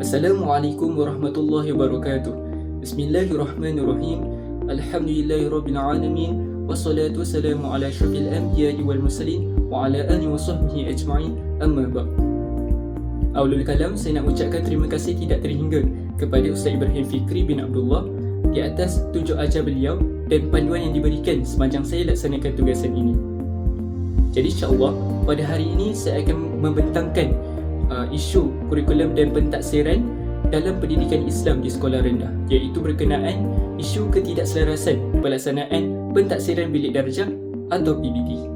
Assalamualaikum warahmatullahi wabarakatuh. Bismillahirrahmanirrahim. Alhamdulillahirabbil alamin. Wassalatu wassalamu ala asyrafil anbiya'i wal mursalin wa ala alihi wa sahbihi ajma'in. Amma ba'd. Awalul kalam, saya nak ucapkan terima kasih tidak terhingga kepada Ustaz Ibrahim Fikri bin Abdullah di atas tunjuk ajar beliau dan panduan yang diberikan sepanjang saya laksanakan tugasan ini. Jadi insya-Allah pada hari ini saya akan membentangkan isu kurikulum dan pentaksiran dalam pendidikan Islam di sekolah rendah, iaitu berkenaan isu ketidakselarasan pelaksanaan pentaksiran bilik darjah atau PBD.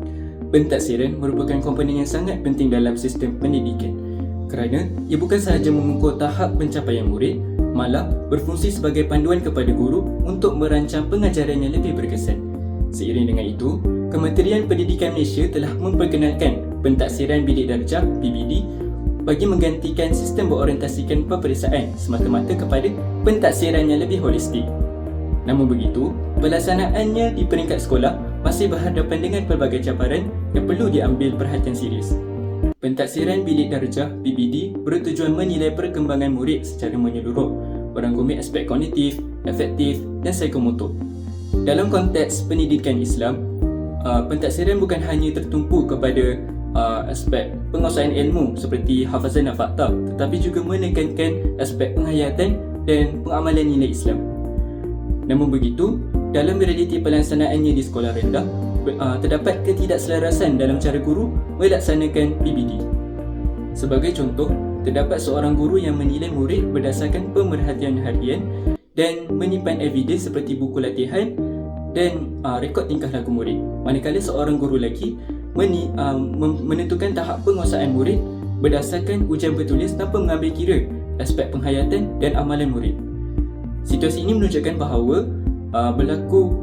Pentaksiran merupakan komponen yang sangat penting dalam sistem pendidikan kerana ia bukan sahaja mengukur tahap pencapaian murid, malah berfungsi sebagai panduan kepada guru untuk merancang pengajaran yang lebih berkesan. Seiring dengan itu, Kementerian Pendidikan Malaysia telah memperkenalkan pentaksiran bilik darjah PBD bagi menggantikan sistem berorientasikan peperiksaan semata-mata kepada pentaksiran yang lebih holistik. Namun begitu, pelaksanaannya di peringkat sekolah masih berhadapan dengan pelbagai cabaran yang perlu diambil perhatian serius. Pentaksiran bilik darjah PBD bertujuan menilai perkembangan murid secara menyeluruh, merangkumi aspek kognitif, afektif dan psikomotor. Dalam konteks pendidikan Islam, pentaksiran bukan hanya tertumpu kepada aspek penguasaan ilmu seperti hafazan dan fakta, tetapi juga menekankan aspek penghayatan dan pengamalan nilai Islam. Namun begitu, dalam realiti pelaksanaannya di sekolah rendah, terdapat ketidakselarasan dalam cara guru melaksanakan PBD. Sebagai contoh, terdapat seorang guru yang menilai murid berdasarkan pemerhatian harian dan menyimpan evidens seperti buku latihan dan rekod tingkah laku murid, manakala seorang guru lagi menentukan tahap penguasaan murid berdasarkan ujian bertulis tanpa mengambil kira aspek penghayatan dan amalan murid. Situasi ini menunjukkan bahawa berlaku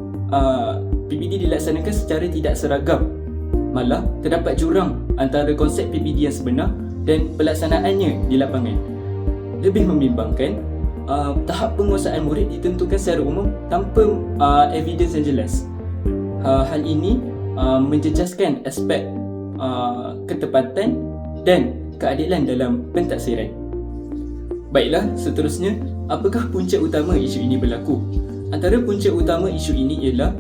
PBD dilaksanakan secara tidak seragam. Malah terdapat jurang antara konsep PBD yang sebenar dan pelaksanaannya di lapangan. Lebih membimbangkan, tahap penguasaan murid ditentukan secara umum tanpa evidens yang jelas. Hal ini menjejaskan aspek ketepatan dan keadilan dalam pentaksiran. Baiklah, seterusnya, apakah punca utama isu ini berlaku? Antara punca utama isu ini ialah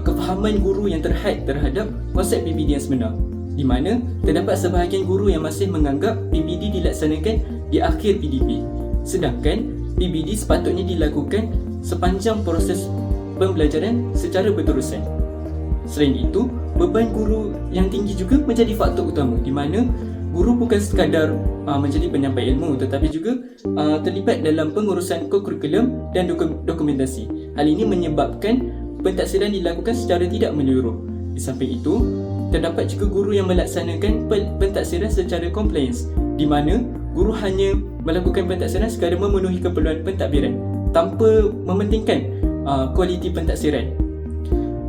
kefahaman guru yang terhad terhadap konsep PBD yang sebenar, di mana terdapat sebahagian guru yang masih menganggap PBD dilaksanakan di akhir PDP, sedangkan PBD sepatutnya dilakukan sepanjang proses pembelajaran secara berterusan. Selain itu, beban guru yang tinggi juga menjadi faktor utama, di mana guru bukan sekadar menjadi penyampai ilmu tetapi juga terlibat dalam pengurusan kurikulum dan dokumentasi. Hal ini menyebabkan pentaksiran dilakukan secara tidak menyeluruh. Di samping itu, terdapat juga guru yang melaksanakan pentaksiran secara compliance, di mana guru hanya melakukan pentaksiran sekadar memenuhi keperluan pentadbiran tanpa mementingkan kualiti pentaksiran.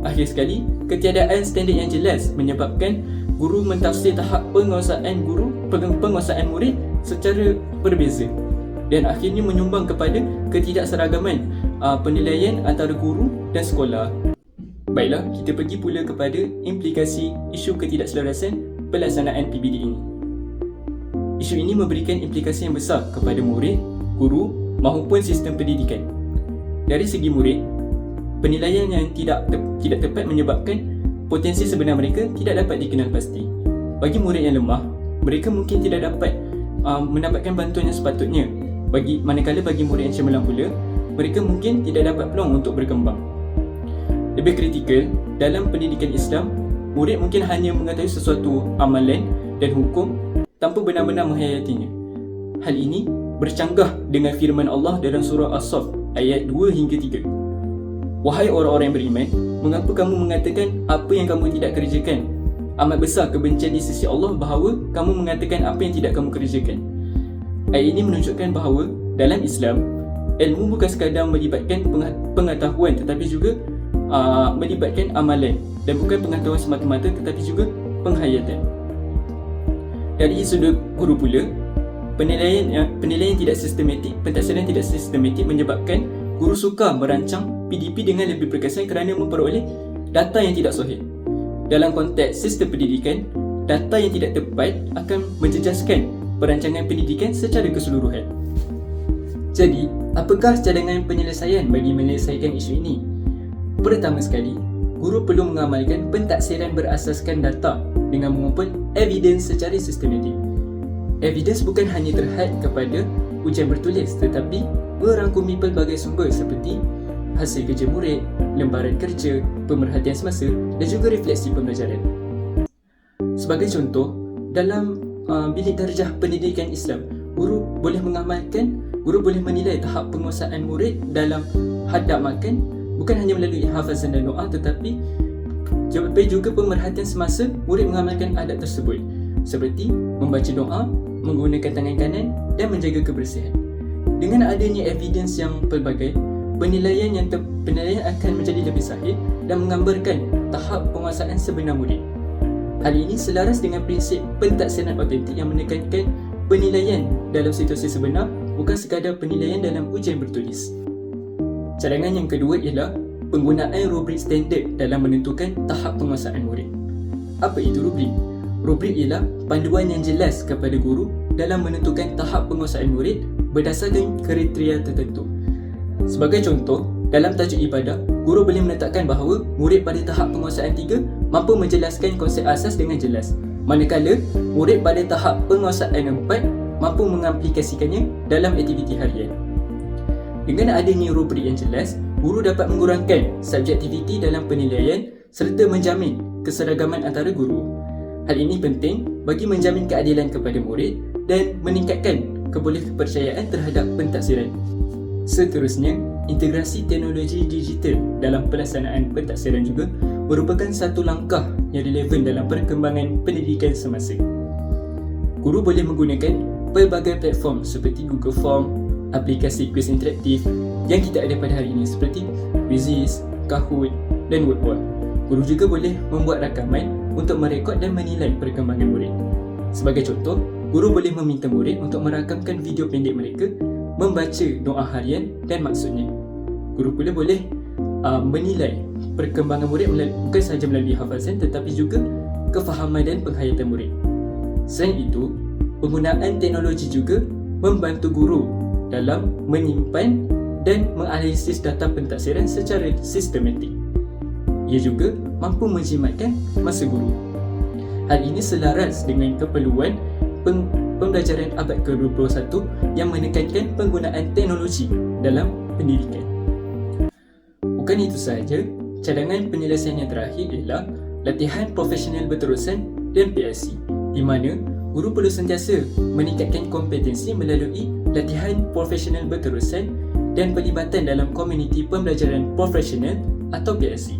Akhir sekali, ketiadaan standard yang jelas menyebabkan guru mentafsir tahap penguasaan murid secara berbeza dan akhirnya menyumbang kepada ketidakseragaman penilaian antara guru dan sekolah. Baiklah, kita pergi pula kepada implikasi isu ketidakselarasan pelaksanaan PBD ini. Isu ini memberikan implikasi yang besar kepada murid, guru maupun sistem pendidikan. Dari segi murid, penilaian yang tidak tepat menyebabkan potensi sebenar mereka tidak dapat dikenal pasti. Bagi murid yang lemah, mereka mungkin tidak dapat mendapatkan bantuan yang sepatutnya. Manakala bagi murid yang cemerlang pula, mereka mungkin tidak dapat peluang untuk berkembang. Lebih kritikal, dalam pendidikan Islam, murid mungkin hanya mengetahui sesuatu amalan dan hukum tanpa benar-benar menghayatinya. Hal ini bercanggah dengan firman Allah dalam surah As-Saff ayat 2 hingga 3. Wahai orang-orang yang beriman, mengapa kamu mengatakan apa yang kamu tidak kerjakan? Amat besar kebencian di sisi Allah bahawa kamu mengatakan apa yang tidak kamu kerjakan. Ayat ini menunjukkan bahawa dalam Islam, ilmu bukan sekadar melibatkan pengetahuan tetapi juga melibatkan amalan, dan bukan pengetahuan semata-mata tetapi juga penghayatan. Dari sudut guru pula, penilaian tidak sistematik, pentaksiran tidak sistematik menyebabkan guru sukar merancang PDP dengan lebih berkesan kerana memperoleh data yang tidak sahih. Dalam konteks sistem pendidikan, data yang tidak tepat akan menjejaskan perancangan pendidikan secara keseluruhan. Jadi, apakah cadangan penyelesaian bagi menyelesaikan isu ini? Pertama sekali, guru perlu mengamalkan pentaksiran berasaskan data dengan mengumpul evidence secara sistematik. Evidence bukan hanya terhad kepada ujian bertulis tetapi merangkumi pelbagai sumber seperti hasil kerja murid, lembaran kerja, pemerhatian semasa dan juga refleksi pembelajaran. Sebagai contoh, dalam bilik darjah pendidikan Islam, guru boleh menilai tahap penguasaan murid dalam hadap makan bukan hanya melalui hafazan dan doa tetapi juga pemerhatian semasa murid mengamalkan adab tersebut seperti membaca doa, menggunakan tangan kanan dan menjaga kebersihan. Dengan adanya evidence yang pelbagai, penilaian akan menjadi lebih sahih dan menggambarkan tahap penguasaan sebenar murid. Hal ini selaras dengan prinsip pentaksiran autentik yang menekankan penilaian dalam situasi sebenar bukan sekadar penilaian dalam ujian bertulis. Cadangan yang kedua ialah penggunaan rubrik standard dalam menentukan tahap penguasaan murid. Apa itu rubrik? Rubrik ialah panduan yang jelas kepada guru dalam menentukan tahap penguasaan murid berdasarkan kriteria tertentu. Sebagai contoh, dalam tajuk ibadah, guru boleh menetapkan bahawa murid pada tahap penguasaan 3 mampu menjelaskan konsep asas dengan jelas, manakala murid pada tahap penguasaan 4 mampu mengaplikasikannya dalam aktiviti harian. Dengan adanya rubrik yang jelas, guru dapat mengurangkan subjektiviti dalam penilaian serta menjamin keseragaman antara guru. Hal ini penting bagi menjamin keadilan kepada murid dan meningkatkan kepercayaan terhadap pentaksiran. Seterusnya, integrasi teknologi digital dalam pelaksanaan pentaksiran juga merupakan satu langkah yang relevan dalam perkembangan pendidikan semasa. Guru boleh menggunakan pelbagai platform seperti Google Form, aplikasi kuis interaktif yang kita ada pada hari ini seperti Quizzes, Kahoot dan Wordwall. Guru juga boleh membuat rakaman untuk merekod dan menilai perkembangan murid. Sebagai contoh, guru boleh meminta murid untuk merakamkan video pendek mereka membaca doa harian dan maksudnya. Guru pula boleh menilai perkembangan murid bukan sahaja melalui hafazan tetapi juga kefahaman dan penghayatan murid. Selain itu, penggunaan teknologi juga membantu guru dalam menyimpan dan menganalisis data pentaksiran secara sistematik. Ia juga mampu menjimatkan masa guru. Hal ini selaras dengan keperluan pembelajaran abad ke-21 yang menekankan penggunaan teknologi dalam pendidikan. Bukan itu sahaja, cadangan penyelesaian yang terakhir ialah latihan profesional berterusan dan PLC, di mana guru perlu sentiasa meningkatkan kompetensi melalui latihan profesional berterusan dan pelibatan dalam komuniti pembelajaran profesional atau PLC.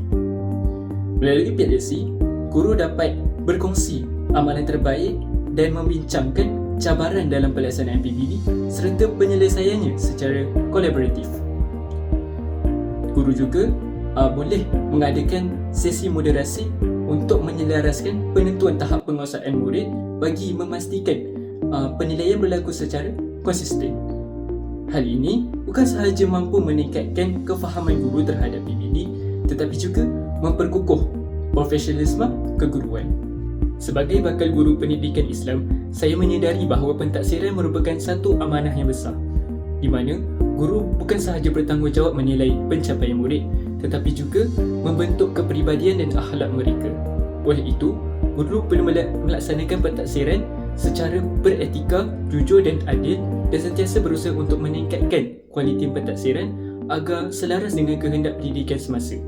Melalui PLC, guru dapat berkongsi amalan terbaik dan membincangkan cabaran dalam pelaksanaan PBD serta penyelesaiannya secara kolaboratif. Guru juga boleh mengadakan sesi moderasi untuk menyelaraskan penentuan tahap penguasaan murid bagi memastikan penilaian berlaku secara konsisten. Hal ini bukan sahaja mampu meningkatkan kefahaman guru terhadap PBD tetapi juga memperkukuh profesionalisme keguruan. Sebagai bakal guru pendidikan Islam, saya menyedari bahawa pentaksiran merupakan satu amanah yang besar di mana guru bukan sahaja bertanggungjawab menilai pencapaian murid tetapi juga membentuk kepribadian dan akhlak mereka. Oleh itu, guru perlu melaksanakan pentaksiran secara beretika, jujur dan adil dan sentiasa berusaha untuk meningkatkan kualiti pentaksiran agar selaras dengan kehendak pendidikan semasa.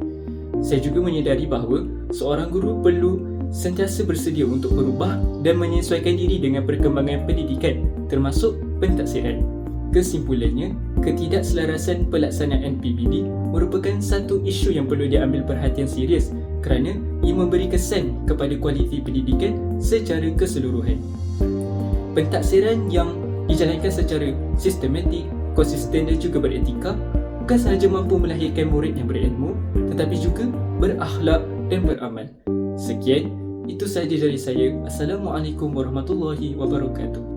Saya juga menyedari bahawa seorang guru perlu sentiasa bersedia untuk berubah dan menyesuaikan diri dengan perkembangan pendidikan termasuk pentaksiran. Kesimpulannya, ketidakselarasan pelaksanaan PBD merupakan satu isu yang perlu diambil perhatian serius kerana ia memberi kesan kepada kualiti pendidikan secara keseluruhan. Pentaksiran yang dijalankan secara sistematik, konsisten dan juga beretika bukan sahaja mampu melahirkan murid yang berilmu tetapi juga berakhlak dan beramal. Sekian, itu sahaja dari saya. Assalamualaikum warahmatullahi wabarakatuh.